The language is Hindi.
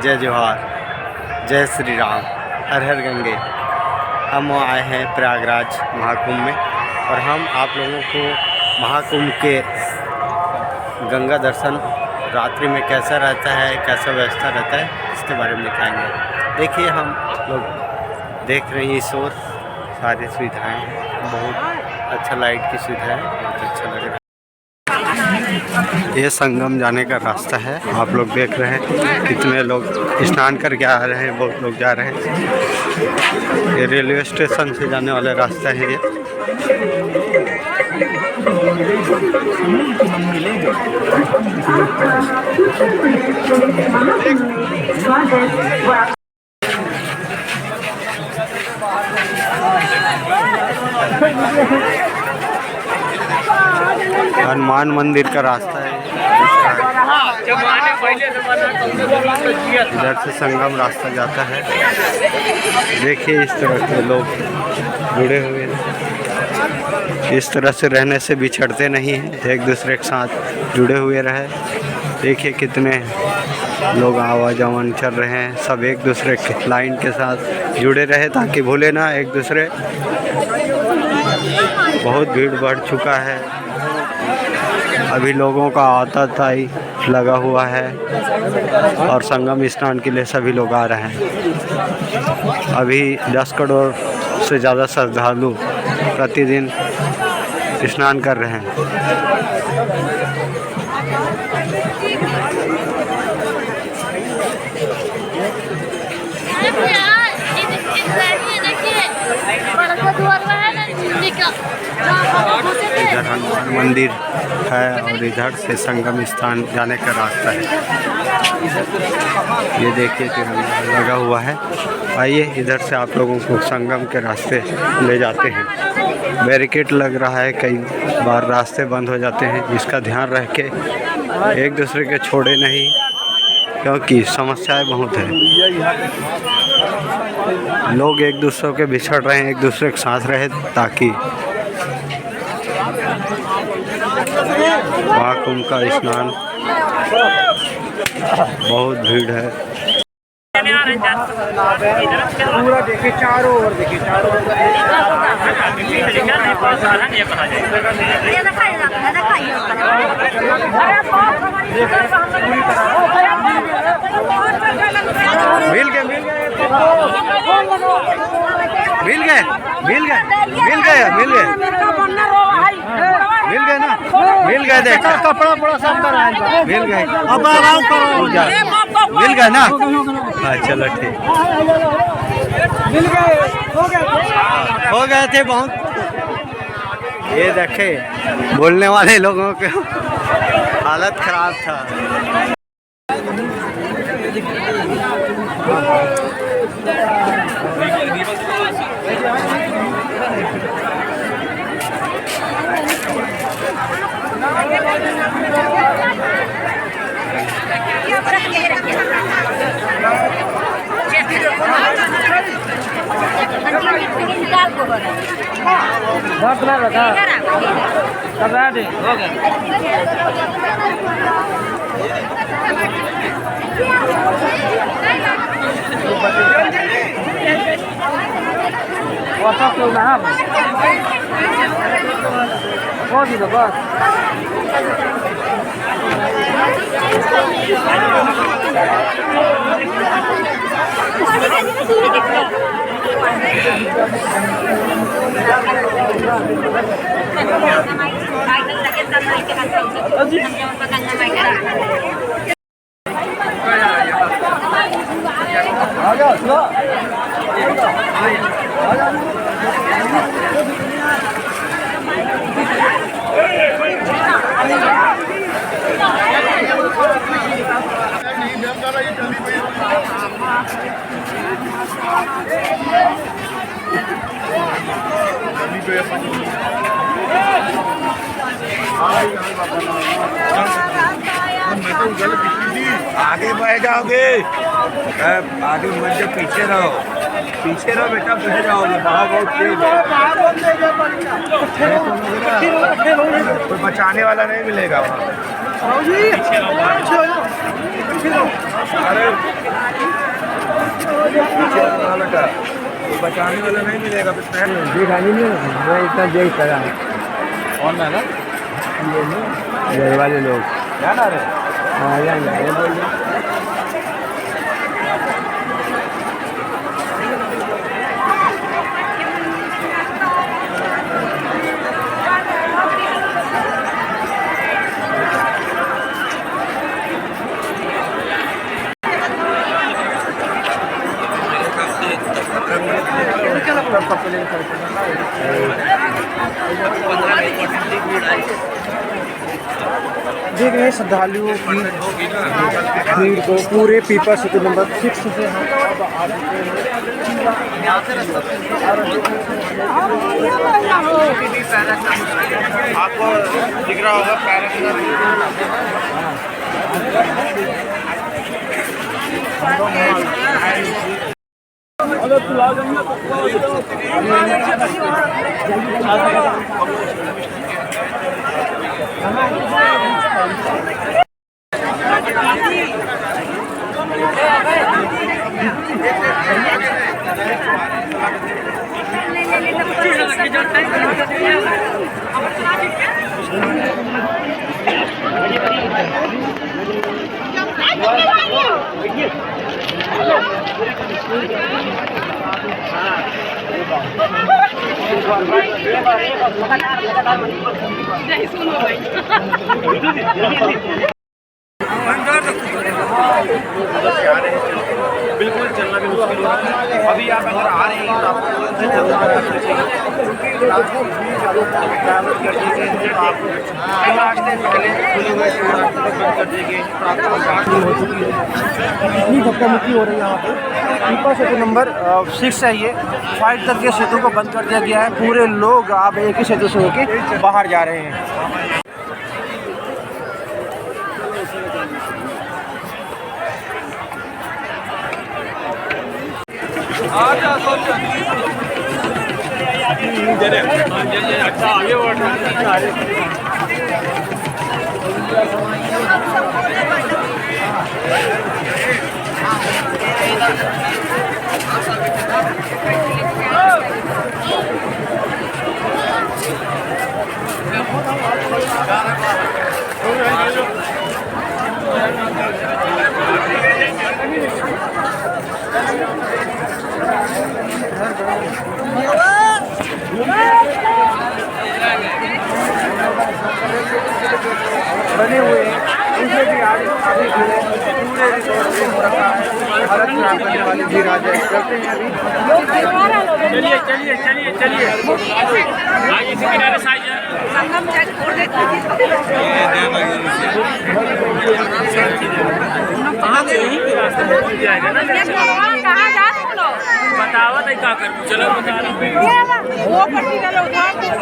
जय जोहार, जय श्री राम, हर हर गंगे। हम आए हैं प्रयागराज महाकुंभ में और हम आप लोगों को महाकुंभ के गंगा दर्शन रात्रि में कैसा रहता है, कैसा व्यवस्था रहता है, इसके बारे में दिखाएंगे। देखिए हम लोग देख रहे हैं इस ओर सारी सुविधाएं हैं, बहुत अच्छा लाइट की सुविधा है, बहुत अच्छा लग रहा है। ये संगम जाने का रास्ता है, आप लोग देख रहे हैं कितने लोग स्नान करके आ रहे हैं, बहुत लोग जा रहे हैं। ये रेलवे स्टेशन से जाने वाला रास्ता है। ये हनुमान मंदिर का रास्ता है। इधर से संगम रास्ता जाता है। देखिए इस तरह के लोग जुड़े हुए हैं, इस तरह से रहने से बिछड़ते नहीं हैं, एक दूसरे के साथ जुड़े हुए रहे। देखिए कितने लोग आवाजावन चल रहे हैं, सब एक दूसरे के लाइन के साथ जुड़े रहे ताकि भूले ना एक दूसरे। बहुत भीड़ बढ़ चुका है, अभी लोगों का आताताई लगा हुआ है और संगम स्नान के लिए सभी लोग आ रहे हैं। अभी 10 करोड़ से ज़्यादा श्रद्धालु प्रतिदिन स्नान कर रहे हैं। इधर हनुमान मंदिर है और इधर से संगम स्थान जाने का रास्ता है। ये देखिए तिरंगा लगा हुआ है। आइए इधर से आप लोगों को संगम के रास्ते ले जाते हैं। बैरिकेड लग रहा है, कई बार रास्ते बंद हो जाते हैं, इसका ध्यान रख के एक दूसरे के छोड़े नहीं, क्योंकि समस्याएं बहुत है। लोग एक दूसरे के बिछड़ रहे हैं, एक दूसरे के साथ रहे ताकि महाकुंभ का स्नान। बहुत भीड़ है। पूरा देखिए चारों ओर, देखिए चारों ओर। मिल गए ना, मिल गए। देखा कपड़ा बड़ा सब कराएंगे, मिल गए। अब आराम करो, मिल गए ना। हाँ चलो ठीक, मिल गए, हो गए थे बहुत। ये देखे बोलने वाले लोगों के हालत खराब था। आगे बढ़ जाओगे, आगे मत जाओ, पीछे रहो, पीछे रहो बेटा, पीछे जाओगे। बहुत तेज है, कोई बचाने वाला नहीं मिलेगा वहाँ पे। अरे पीछे वाला बेटा वो बचाने वाला नहीं मिलेगा फिर पैर में। दिखानी नहीं है, मैं इतना देख कर रहा कौन है ना घर वाले लोग। क्या ना रे हाँ यहाँ बोल रहे देख रहे हैं श्रद्धालुओं की भीड़ को पूरे पीपा सेतु नंबर 6 से हम अब आ चुके हैं। आपको दिख रहा होगा बिल्कुल चलना भी मुश्किल होगा। अभी आप अगर आ रहे हैं तो आपको इतनी धक्का मुक्की हो रही है यहाँ पे। पीपा सेतु नंबर 6 है ये, फाइट करके सेतु को बंद कर दिया गया है। पूरे लोग आप एक ही सेतु से होके बाहर जा रहे हैं। अच्छा आगे बढ़ रहा है। बने हुए हैं उनसे भी आगे पूरे रिसोर्ट पे हो रखा है। भारत खराब करने वाली भी राजा करते हैं अभी। चलिए चलिए चलिए चलिए आगे से किनारे से आइए। कहाँ गए? यहीं पे रास्ते में मिल जाएगा ना। कहाँ जा तुम लोग? बतावा तो क्या कर चलो बता रहा हूँ। वो पट्टी डालो उधर।